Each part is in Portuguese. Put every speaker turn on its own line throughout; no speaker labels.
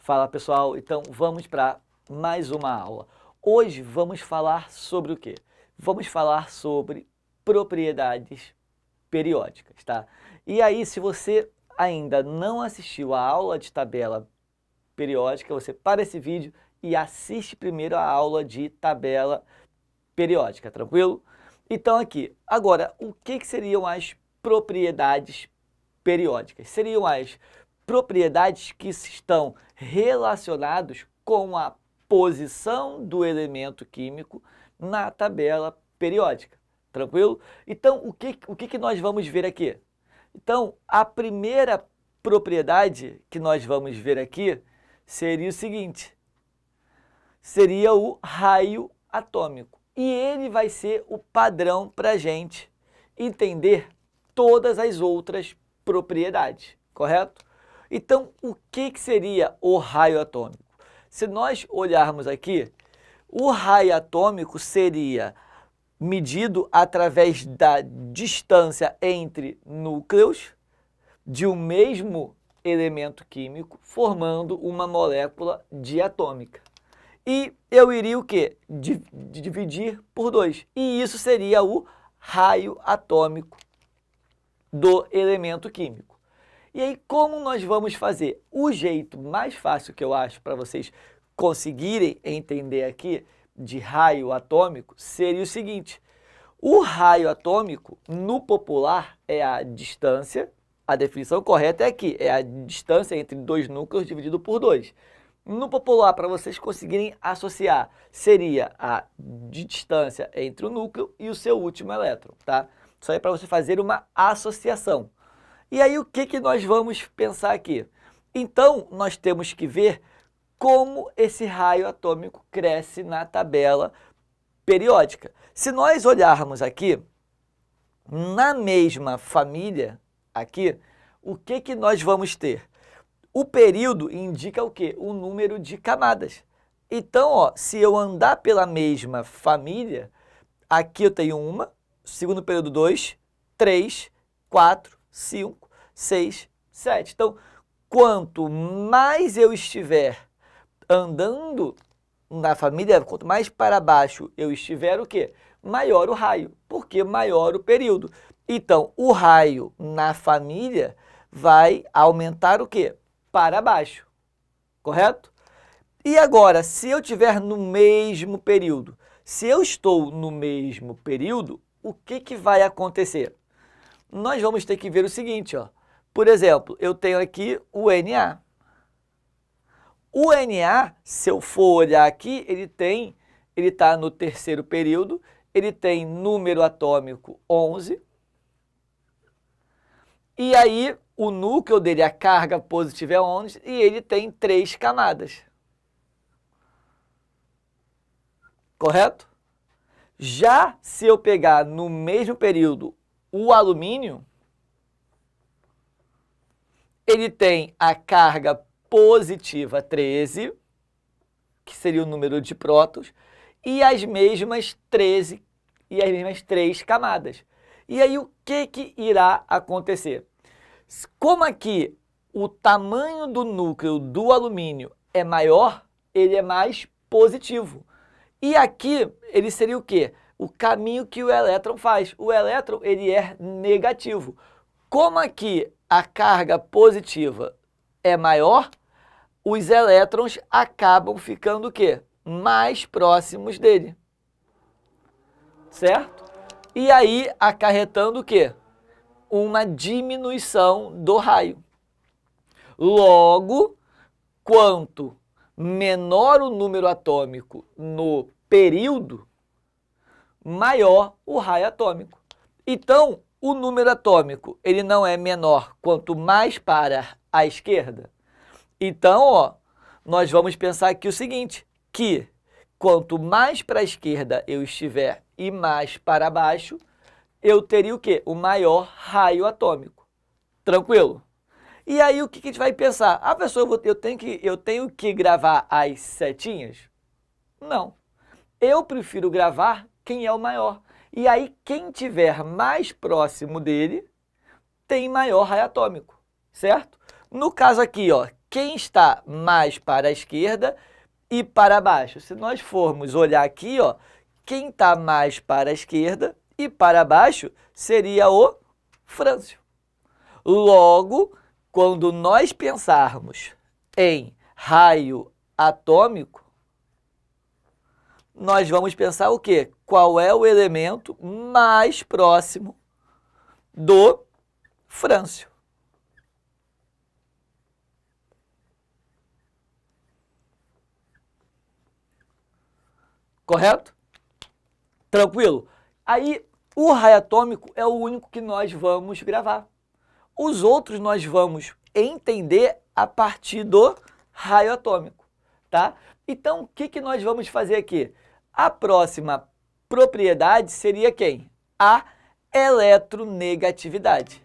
Fala pessoal, então vamos para mais uma aula. Hoje vamos falar sobre o quê? Vamos falar sobre propriedades periódicas, tá? E aí, se você ainda não assistiu a aula de tabela periódica, você para esse vídeo e assiste primeiro a aula de tabela periódica, tranquilo? Então aqui, agora, o que seriam as propriedades periódicas? Seriam as propriedades que estão relacionadas com a posição do elemento químico na tabela periódica, tranquilo? Então, o que nós vamos ver aqui? Então, a primeira propriedade que nós vamos ver aqui seria o seguinte, seria o raio atômico. E ele vai ser o padrão para a gente entender todas as outras propriedades, correto? Então, o que seria o raio atômico? Se nós olharmos aqui, o raio atômico seria medido através da distância entre núcleos de um mesmo elemento químico, formando uma molécula diatômica. E eu iria o quê? Dividir por 2. E isso seria o raio atômico do elemento químico. E aí, como nós vamos fazer? O jeito mais fácil que eu acho para vocês conseguirem entender aqui de raio atômico seria o seguinte. O raio atômico, no popular, é a distância, a definição correta é aqui, é a distância entre dois núcleos dividido por 2. No popular, para vocês conseguirem associar, seria a distância entre o núcleo e o seu último elétron, tá? Isso aí é para você fazer uma associação. E aí, o que nós vamos pensar aqui? Então, nós temos que ver como esse raio atômico cresce na tabela periódica. Se nós olharmos aqui, na mesma família, aqui, o que nós vamos ter? O período indica o quê? O número de camadas. Então, ó, se eu andar pela mesma família, aqui eu tenho uma, segundo período 2, 3, 4, 5, 6, 7. Então, quanto mais eu estiver andando na família, quanto mais para baixo eu estiver, o quê? Maior o raio, porque maior o período. Então, o raio na família vai aumentar o quê? Para baixo, correto? E agora, se eu estiver no mesmo período, se eu estou no mesmo período, o que vai acontecer? Nós vamos ter que ver o seguinte, ó. Por exemplo, eu tenho aqui o Na. O Na, se eu for olhar aqui, ele está no terceiro período, ele tem número atômico 11, e aí o núcleo dele, a carga positiva é 11, e ele tem 3 camadas. Correto? Já se eu pegar no mesmo período o alumínio, ele tem a carga positiva 13, que seria o número de prótons, e as mesmas 13 e as mesmas 3 camadas. E aí o que irá acontecer? Como aqui o tamanho do núcleo do alumínio é maior, ele é mais positivo. E aqui ele seria o quê? O caminho que o elétron faz. O elétron ele é negativo. Como aqui a carga positiva é maior, os elétrons acabam ficando o quê? Mais próximos dele. Certo? E aí acarretando o quê? Uma diminuição do raio. Logo, quanto menor o número atômico no período, maior o raio atômico. Então, o número atômico ele não é menor quanto mais para a esquerda. Então, ó, nós vamos pensar aqui o seguinte, que quanto mais para a esquerda eu estiver e mais para baixo, eu teria o quê? O maior raio atômico. Tranquilo? E aí o que a gente vai pensar? Ah, professor, eu tenho que gravar as setinhas? Não. Eu prefiro gravar quem é o maior. E aí quem tiver mais próximo dele tem maior raio atômico, certo? No caso aqui, ó, quem está mais para a esquerda e para baixo. Se nós formos olhar aqui, ó, quem está mais para a esquerda e para baixo seria o Frâncio. Logo, quando nós pensarmos em raio atômico, nós vamos pensar o quê? Qual é o elemento mais próximo do Frâncio? Correto? Tranquilo? Aí, o raio atômico é o único que nós vamos gravar. Os outros nós vamos entender a partir do raio atômico, tá? Então, o que nós vamos fazer aqui? A próxima propriedade seria quem? A eletronegatividade.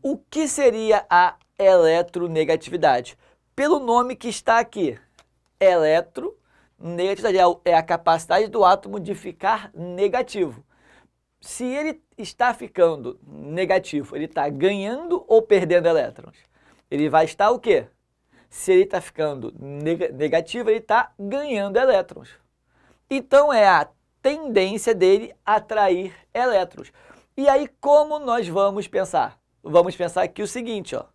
O que seria a eletronegatividade? Pelo nome que está aqui, eletronegatividade é a capacidade do átomo de ficar negativo. Se ele está ficando negativo, ele está ganhando ou perdendo elétrons? Ele vai estar o quê? Se ele está ficando negativo, ele está ganhando elétrons. Então, é a tendência dele a atrair elétrons. E aí, como nós vamos pensar? Vamos pensar aqui o seguinte, ó.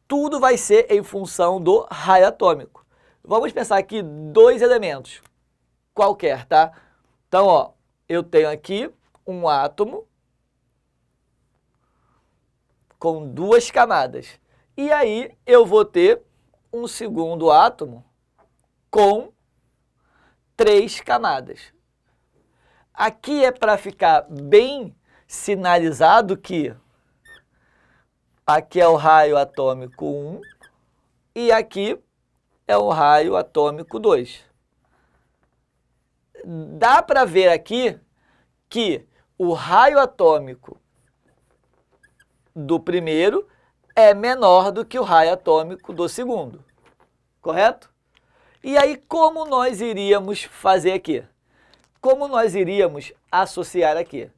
Tudo vai ser em função do raio atômico. Vamos pensar aqui dois elementos, qualquer, tá? Então, ó, eu tenho aqui um átomo com duas camadas. E aí eu vou ter um segundo átomo com 3 camadas. Aqui é para ficar bem sinalizado que aqui é o raio atômico 1 e aqui é o raio atômico 2. Dá para ver aqui que o raio atômico do primeiro é menor do que o raio atômico do segundo, correto? E aí, como nós iríamos fazer aqui? Como nós iríamos associar aqui?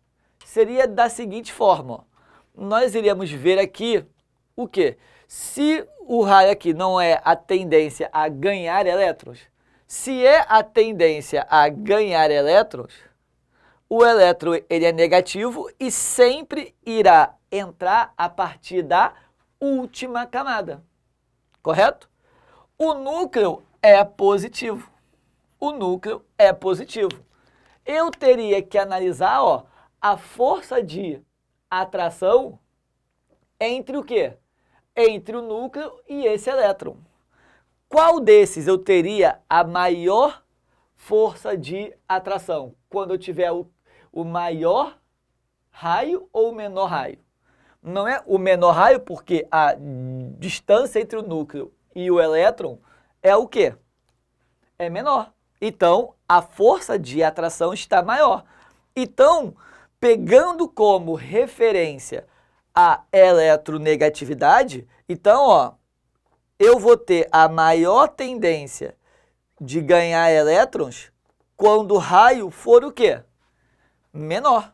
Seria da seguinte forma, ó. Nós iríamos ver aqui o quê? Se o raio aqui não é a tendência a ganhar elétrons, se é a tendência a ganhar elétrons, o elétron ele é negativo e sempre irá entrar a partir da última camada, correto? O núcleo é positivo. O núcleo é positivo. Eu teria que analisar, ó, a força de atração entre o quê? Entre o núcleo e esse elétron. Qual desses eu teria a maior força de atração? Quando eu tiver o maior raio ou o menor raio? Não é o menor raio porque a distância entre o núcleo e o elétron é o quê? É menor. Então, a força de atração está maior. Então, pegando como referência a eletronegatividade, então, ó, eu vou ter a maior tendência de ganhar elétrons quando o raio for o quê? Menor.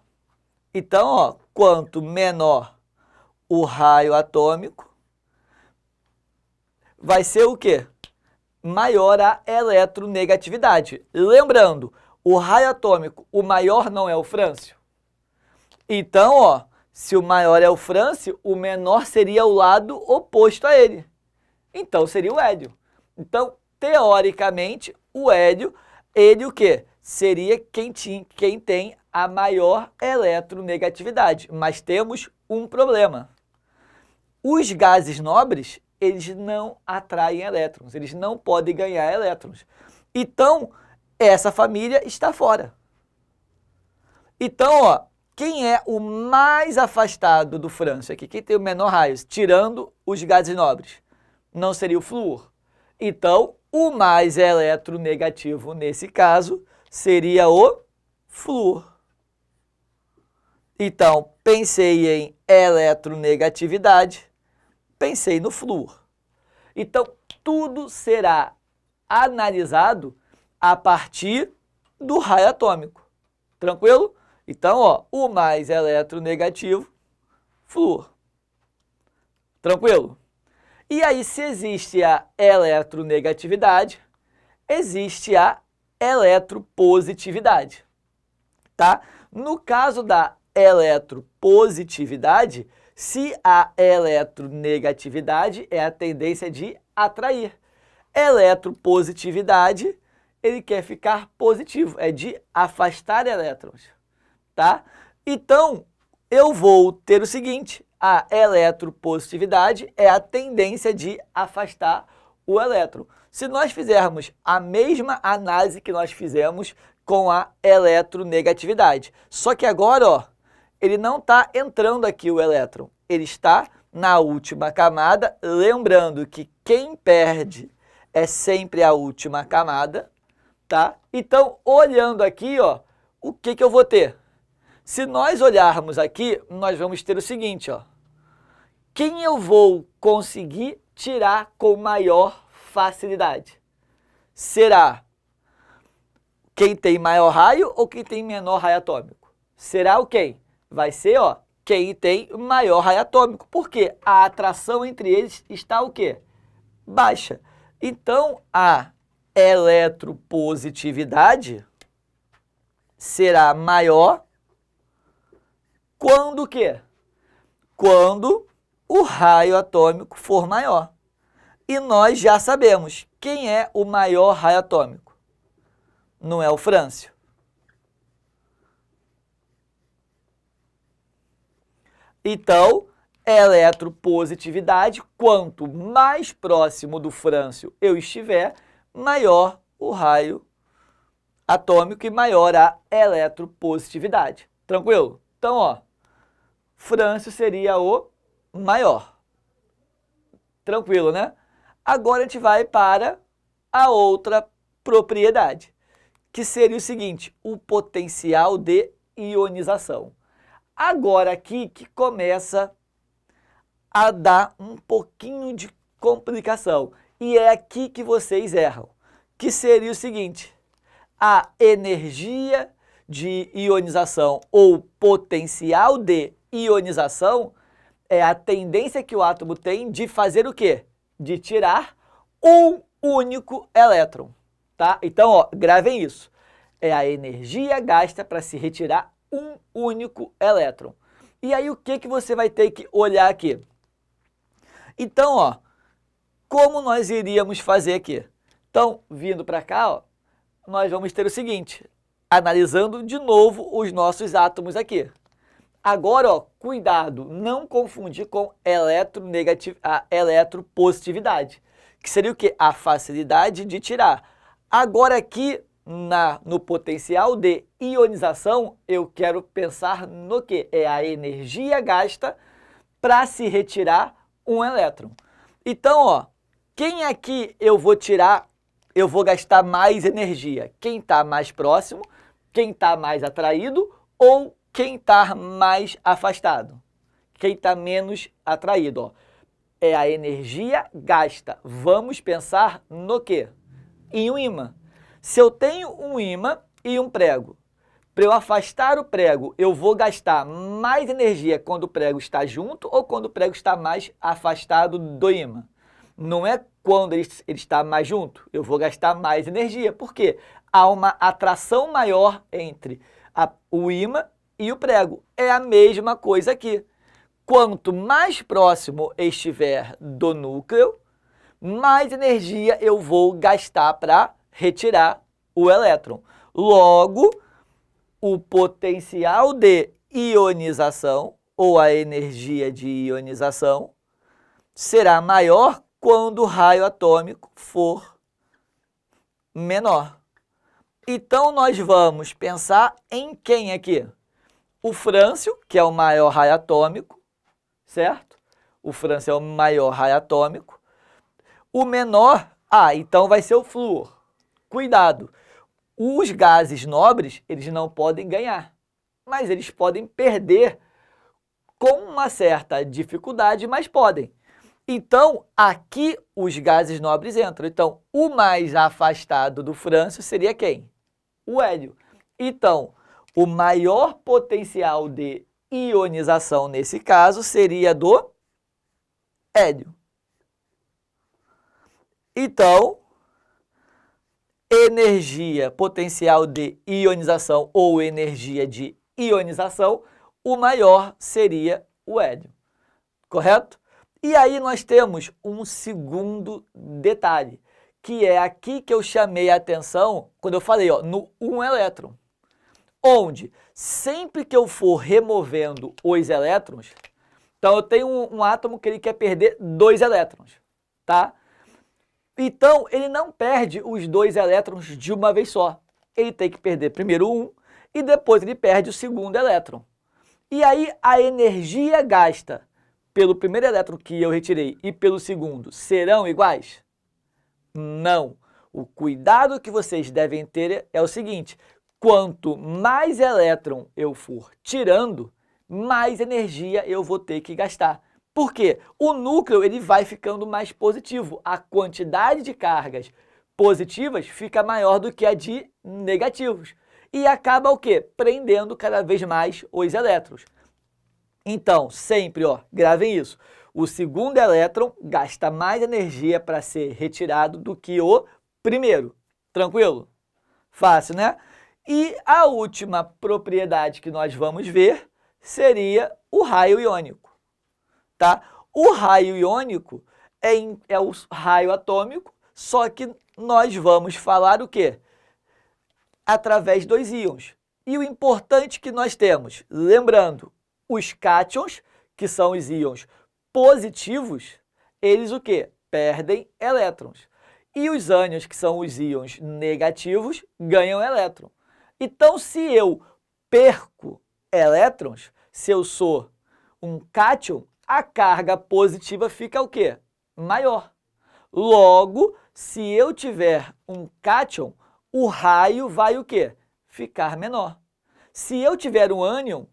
Então, ó, quanto menor o raio atômico, vai ser o quê? Maior a eletronegatividade. Lembrando, o raio atômico, o maior não é o frâncio? Então, ó, se o maior é o frâncio, o menor seria o lado oposto a ele. Então, seria o hélium. Então, teoricamente, o hélium, ele o quê? Seria quem tem a maior eletronegatividade. Mas temos um problema. Os gases nobres, eles não atraem elétrons, eles não podem ganhar elétrons. Então, essa família está fora. Então, ó, quem é o mais afastado do frâncio aqui? Quem tem o menor raio, tirando os gases nobres? Não seria o flúor. Então, o mais eletronegativo nesse caso seria o flúor. Então, pensei em eletronegatividade, pensei no flúor. Então, tudo será analisado a partir do raio atômico. Tranquilo? Então, ó, o mais eletronegativo, flúor. Tranquilo? E aí, se existe a eletronegatividade, existe a eletropositividade, tá? No caso da eletropositividade, se a eletronegatividade é a tendência de atrair, eletropositividade, ele quer ficar positivo, é de afastar elétrons, tá? Então, eu vou ter o seguinte, a eletropositividade é a tendência de afastar o elétron. Se nós fizermos a mesma análise que nós fizemos com a eletronegatividade, só que agora, ó, ele não está entrando aqui o elétron, ele está na última camada, lembrando que quem perde é sempre a última camada, tá? Então, olhando aqui, ó, o que eu vou ter? Se nós olharmos aqui, nós vamos ter o seguinte, ó. Quem eu vou conseguir tirar com maior facilidade? Será quem tem maior raio ou quem tem menor raio atômico? Será o quem? Vai ser, ó, quem tem maior raio atômico. Por quê? A atração entre eles está o quê? Baixa. Então, a eletropositividade será maior quando o quê? Quando o raio atômico for maior. E nós já sabemos quem é o maior raio atômico. Não é o frâncio. Então, eletropositividade, quanto mais próximo do frâncio eu estiver, maior o raio atômico e maior a eletropositividade. Tranquilo? Então, ó, frâncio seria o maior. Tranquilo, né? Agora a gente vai para a outra propriedade, que seria o seguinte, o potencial de ionização. Agora aqui que começa a dar um pouquinho de complicação, e é aqui que vocês erram, que seria o seguinte, a energia de ionização ou potencial de ionização é a tendência que o átomo tem de fazer o quê? De tirar um único elétron, tá? Então, ó, gravem isso. É a energia gasta para se retirar um único elétron. E aí, o que você vai ter que olhar aqui? Então, ó, como nós iríamos fazer aqui? Então, vindo para cá, ó, nós vamos ter o seguinte, analisando de novo os nossos átomos aqui. Agora, ó, cuidado, não confundir com a eletropositividade, que seria o quê? A facilidade de tirar. Agora aqui, no potencial de ionização, eu quero pensar no quê? É a energia gasta para se retirar um elétron. Então, ó, quem aqui eu vou tirar, eu vou gastar mais energia? Quem está mais próximo, quem está mais atraído ou quem está mais afastado? Quem está menos atraído, ó. É a energia gasta. Vamos pensar no quê? Em um ímã. Se eu tenho um ímã e um prego, para eu afastar o prego, eu vou gastar mais energia quando o prego está junto ou quando o prego está mais afastado do ímã? Não é quando ele está mais junto, eu vou gastar mais energia, porque há uma atração maior entre o ímã e o prego. É a mesma coisa aqui. Quanto mais próximo estiver do núcleo, mais energia eu vou gastar para retirar o elétron. Logo, o potencial de ionização, ou a energia de ionização, será maior quando o raio atômico for menor. Então, nós vamos pensar em quem aqui? O frâncio, que é o maior raio atômico, certo? O frâncio é o maior raio atômico. O menor, então vai ser o flúor. Cuidado, os gases nobres, eles não podem ganhar, mas eles podem perder com uma certa dificuldade, mas podem. Então, aqui os gases nobres entram. Então, o mais afastado do frâncio seria quem? O hélio. Então, o maior potencial de ionização nesse caso seria do hélio. Então, energia potencial de ionização ou energia de ionização, o maior seria o hélio, correto? E aí nós temos um segundo detalhe, que é aqui que eu chamei a atenção quando eu falei, ó, no 1 elétron, onde sempre que eu for removendo os elétrons, então eu tenho um átomo que ele quer perder 2 elétrons, tá? Então, ele não perde os 2 elétrons de uma vez só. Ele tem que perder primeiro um e depois ele perde o segundo elétron. E aí, a energia gasta pelo primeiro elétron que eu retirei e pelo segundo serão iguais? Não. O cuidado que vocês devem ter é o seguinte, quanto mais elétron eu for tirando, mais energia eu vou ter que gastar. Por quê? O núcleo ele vai ficando mais positivo. A quantidade de cargas positivas fica maior do que a de negativos. E acaba o quê? Prendendo cada vez mais os elétrons. Então, sempre, ó, gravem isso. O segundo elétron gasta mais energia para ser retirado do que o primeiro. Tranquilo? Fácil, né? E a última propriedade que nós vamos ver seria o raio iônico. Tá? O raio iônico é o raio atômico, só que nós vamos falar o quê? Através dos íons. E o importante que nós temos, lembrando, os cátions, que são os íons positivos, eles o quê? Perdem elétrons. E os ânions, que são os íons negativos, ganham elétron. Então, se eu perco elétrons, se eu sou um cátion, a carga positiva fica o quê? Maior. Logo, se eu tiver um cátion, o raio vai o quê? Ficar menor. Se eu tiver um ânion,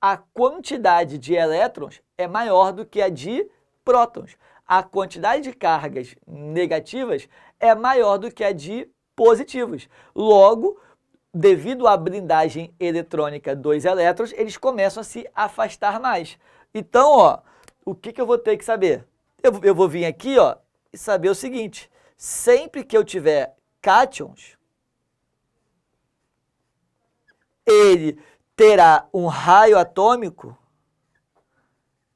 a quantidade de elétrons é maior do que a de prótons. A quantidade de cargas negativas é maior do que a de positivos. Logo, devido à blindagem eletrônica dos elétrons, eles começam a se afastar mais. Então, ó, o que eu vou ter que saber? Eu vou vir aqui, ó, e saber o seguinte, sempre que eu tiver cátions, ele terá um raio atômico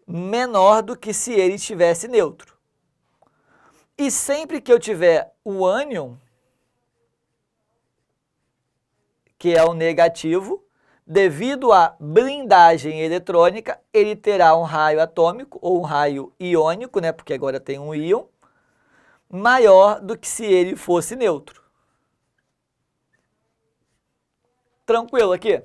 menor do que se ele estivesse neutro. E sempre que eu tiver o ânion, que é o negativo, devido à blindagem eletrônica, ele terá um raio atômico ou um raio iônico, né, porque agora tem um íon, maior do que se ele fosse neutro. Tranquilo aqui?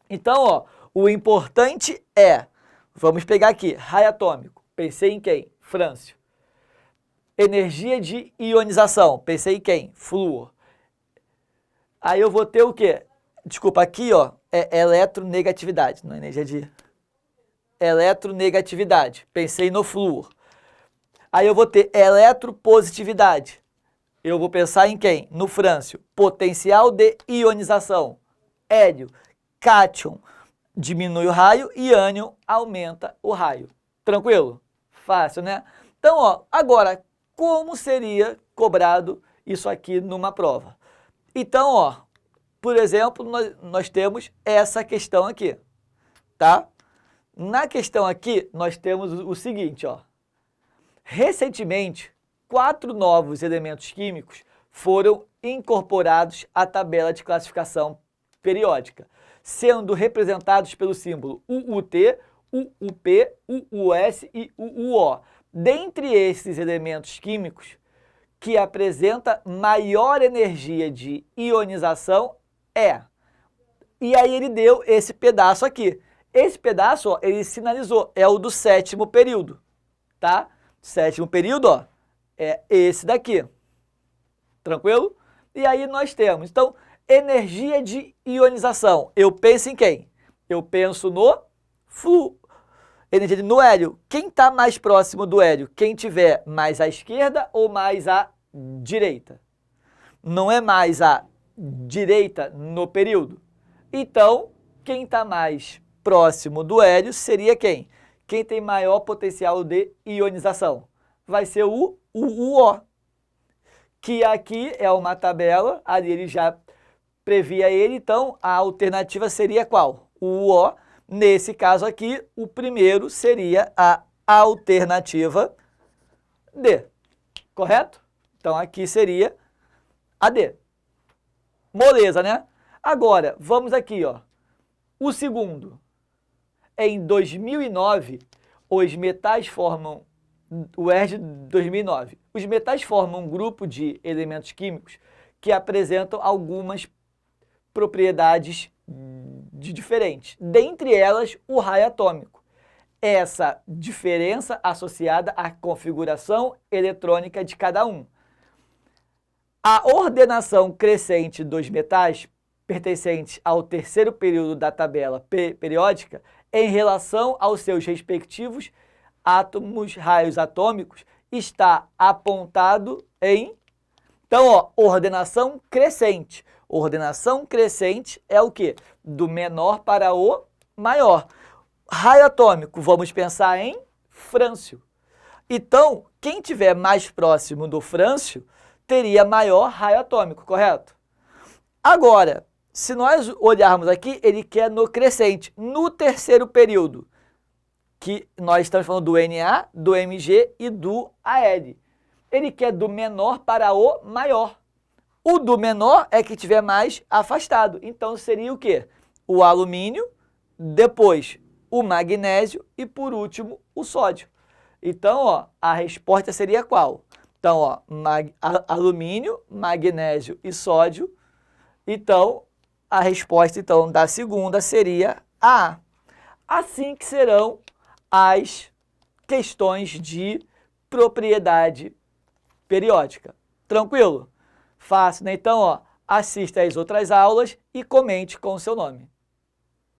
Então, ó, o importante é, vamos pegar aqui, raio atômico, pensei em quem? Frâncio. Energia de ionização, pensei em quem? Flúor. Aí eu vou ter o quê? Desculpa, aqui, ó, é eletronegatividade, não é energia de eletronegatividade. Pensei no flúor. Aí eu vou ter eletropositividade. Eu vou pensar em quem? No frâncio. Potencial de ionização. Hélio, cátion, diminui o raio e ânion aumenta o raio. Tranquilo? Fácil, né? Então, ó, agora, como seria cobrado isso aqui numa prova? Então, ó, por exemplo, nós temos essa questão aqui, tá? Na questão aqui, nós temos o seguinte, ó. Recentemente, 4 novos elementos químicos foram incorporados à tabela de classificação periódica, sendo representados pelo símbolo UUT, UUP, UUS e UUO. Dentre esses elementos químicos, que apresenta maior energia de ionização é. E aí ele deu esse pedaço aqui. Esse pedaço, ó, ele sinalizou, é o do 7º período, tá? 7º período, ó, é esse daqui. Tranquilo? E aí nós temos, então, energia de ionização. Eu penso em quem? Eu penso no flúor. Energia no hélio. Quem está mais próximo do hélio? Quem tiver mais à esquerda ou mais à direita? Não é mais à direita no período. Então, quem está mais próximo do hélio seria quem? Quem tem maior potencial de ionização? Vai ser o UO. que aqui é uma tabela, ali ele já previa ele, então a alternativa seria qual? O O. Nesse caso aqui, o primeiro seria a alternativa D, correto? Então aqui seria a D. Moleza, né? Agora, vamos aqui, ó. O segundo. Em 2009, os metais formam, o ERG 2009, os metais formam um grupo de elementos químicos que apresentam algumas propriedades diferentes, dentre elas o raio atômico. Essa diferença associada à configuração eletrônica de cada um. A ordenação crescente dos metais pertencentes ao terceiro período da tabela periódica em relação aos seus respectivos átomos, raios atômicos, está apontado em... Então, ó, ordenação crescente. Ordenação crescente é o quê? Do menor para o maior. Raio atômico, vamos pensar em frâncio. Então, quem tiver mais próximo do frâncio teria maior raio atômico, correto? Agora, se nós olharmos aqui, ele quer no crescente, no terceiro período, que nós estamos falando do Na, do Mg e do Al. Ele quer do menor para o maior. O do menor é que estiver mais afastado. Então, seria o quê? O alumínio, depois o magnésio e, por último, o sódio. Então, ó, a resposta seria qual? Então, ó, alumínio, magnésio e sódio. Então, a resposta então, da segunda seria a A. Assim que serão as questões de propriedade periódica. Tranquilo? Fácil, né? Então, ó, assista às outras aulas e comente com o seu nome.